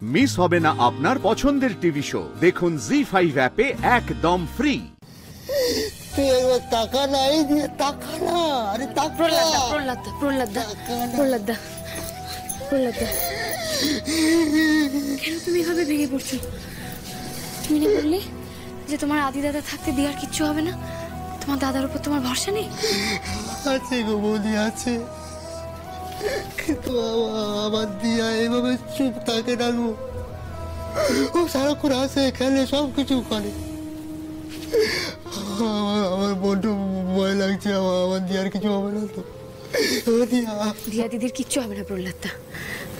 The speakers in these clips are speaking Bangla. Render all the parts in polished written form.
মিস হবে না আপনার পছন্দের টিভি শো। দেখুন জি5 অ্যাপে একদম ফ্রি। তুই একবার টাকা নাই দিয়ে টাকা না, আরে টাকা। প্রহ্লাদ কেন তুমি এভাবে ভেঙে পড়ছো? তুমি না বললে যে তোমার আদি দাদা থাকতে দিয়ার কিচ্ছু হবে না? তোমার দাদার উপর তোমার ভরসা নেই? আছে গো বৌদি, আছে, কিন্তু আমার দিয়া এইভাবে চুপ থাকে না গো। ও সারাক্ষণ আসে, খেলে, সব কিছু করে। আমার বড্ড ভয় লাগছে, আমার দিয়ার কিছু হবে না তো? দিয়া দিদির কিচ্ছু হবে না প্রহ্লাদদা।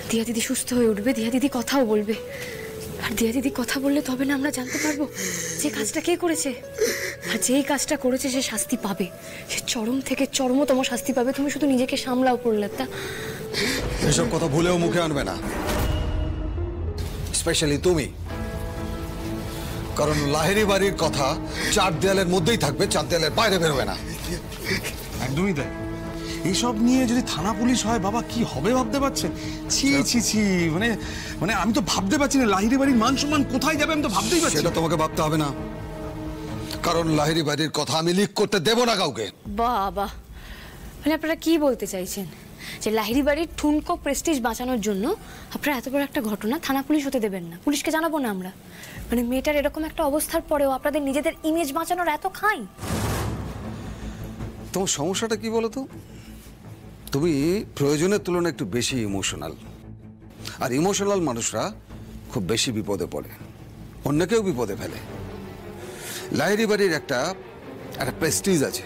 দিয়া দিদি সুস্থ হয়ে উঠবে, দিয়া দিদি কথাও বলবে। আর দিয়া দিদি কথা বললে তবে না আমরা জানতে পারবো যে কাজটা কে করেছে। আর যেই কাজটা করেছে সে শাস্তি পাবে, সে চরম থেকে চরমতম শাস্তি পাবে। তুমি শুধু নিজেকে সামলাও প্রহ্লাদদা। এসব কথা ভুলেও মুখে আনবে না, স্পেশালি তুমি। কারণ লাহিড়ী বাড়ির কথা চার দেয়ালের মধ্যেই থাকবে, চার দেয়ালের বাইরে বেরোবে না। একদমই তাই। এইসব নিয়ে যদি থানা পুলিশ হয় বাবা, কি হবে ভাবতে পারছেন? ছি ছি ছি, মানে আমি তো ভাবতে পারছি না লাহিড়ী বাড়ির মান সম্মান কোথায় যাবে, আমি তো ভাবতেই পারছি। সেটা তোমাকে ভাবতে হবে না, কারণ লাহিড়ী বাড়ির কথা আমি লিক করতে দেব না কাউকে। বাবা, মানে আপনারা কি বলতে চাইছেন যে লাহিড়ী বাড়ির ঠুনকো প্রেস্টিজ বাঁচানোর জন্য আপনারা এত বড় একটা ঘটনা থানা পুলিশ হতে দেবেন না? পুলিশকে জানাবো না আমরা? মানে মেয়েটার এরকম একটা অবস্থার পরেও আপনাদের নিজেদের ইমেজ বাঁচানোর এত খাই? তোমার সমস্যাটা কি বলো তো? তুমি প্রয়োজনের তুলনায় একটু বেশি ইমোশনাল, আর ইমোশনাল মানুষরা খুব বেশি বিপদে পড়ে, অন্যকেও বিপদে ফেলে। লাহিড়ী বাড়ির একটা প্রেস্টিজ আছে।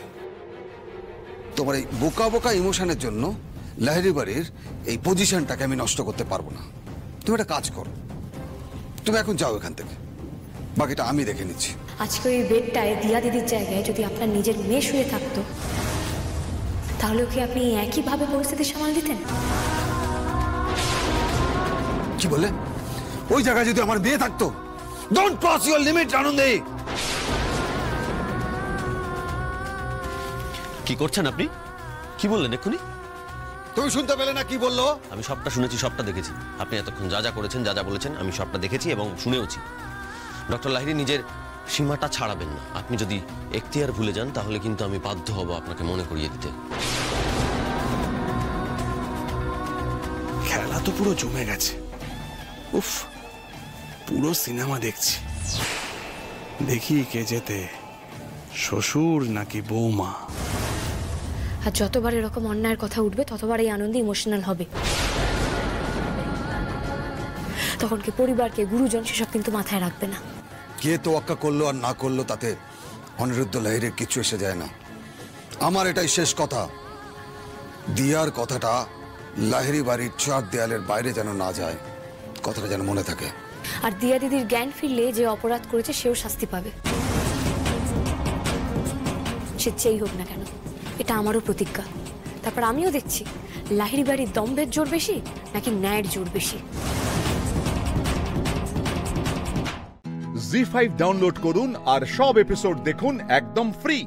তোমার এই বোকা বোকা ইমোশনের জন্য লাহিড়ী বাড়ির এই পজিশনটাকে আমি নষ্ট করতে পারবো না। তুমি একটা কাজ করো, তুমি এখন যাও এখান থেকে, বাকিটা আমি দেখে নিচ্ছি। আজকে ওই বেডটায় দিয়া দিদির জায়গায় যদি আপনার নিজের মেয়ে শুয়ে থাকতো, তাহলেও কি আপনি একইভাবে পরিস্থিতি সামাল দিতেন? কি বললে? ওই জায়গায় যদি আমার মেয়ে থাকতো? ডোন্ট ক্রস ইউর লিমিট আনন্দে। কি করছেন আপনি? কি বললেন এক্ষুনি? তুমি শুনতে পেলে না কি বললো? আমি সবটা শুনেছি, সবটা দেখেছি। আপনি এতক্ষণ যা যা করেছেন, যা যা বলেছেন, আমি সবটা দেখেছি এবং শুনেওছি। ডক্টর লাহিড়ী নিজের সীমাটা ছাড়াবেন না। আপনি যদি এখতিয়ার ভুলে যান তাহলে কিন্তু আমি বাধ্য হব আপনাকে মনে করিয়ে দিতে। খেলা তো পুরো জমে গেছে। উফ, পুরো সিনেমা দেখছি। দেখি কে যেতে, শ্বশুর নাকি বৌমা। আর যতবার এরকম অন্যায়ের কথা উঠবে ততবার এই আনন্দে ইমোশনাল হবে। তখন কি পরিবারকে, গুরুজন, সেসব কিন্তু মাথায় রাখবে না। কে তোয়াক্কা করলো আর না করলো তাতে অনিরুদ্ধ লাহিড়ীর কিছু এসে যায় না। আমার এটাই শেষ কথা। দিয়ার কথাটা লাহিড়ী বাড়ির চার দেয়ালের বাইরে যেন না যায়, কথাটা যেন মনে থাকে। আর দিয়া দিদির জ্ঞান ফিরলে যে অপরাধ করেছে সেও শাস্তি পাবে, সে যেই হোক না কেন। এটা আমারও প্রতিজ্ঞা। তারপর আমিও দেখছি লাহিড়ী বাড়ির দম্ভের জোর বেশি নাকি ন্যায়ের জোর বেশি। জি5 ডাউনলোড করুন আর সব এপিসোড দেখুন একদম ফ্রি।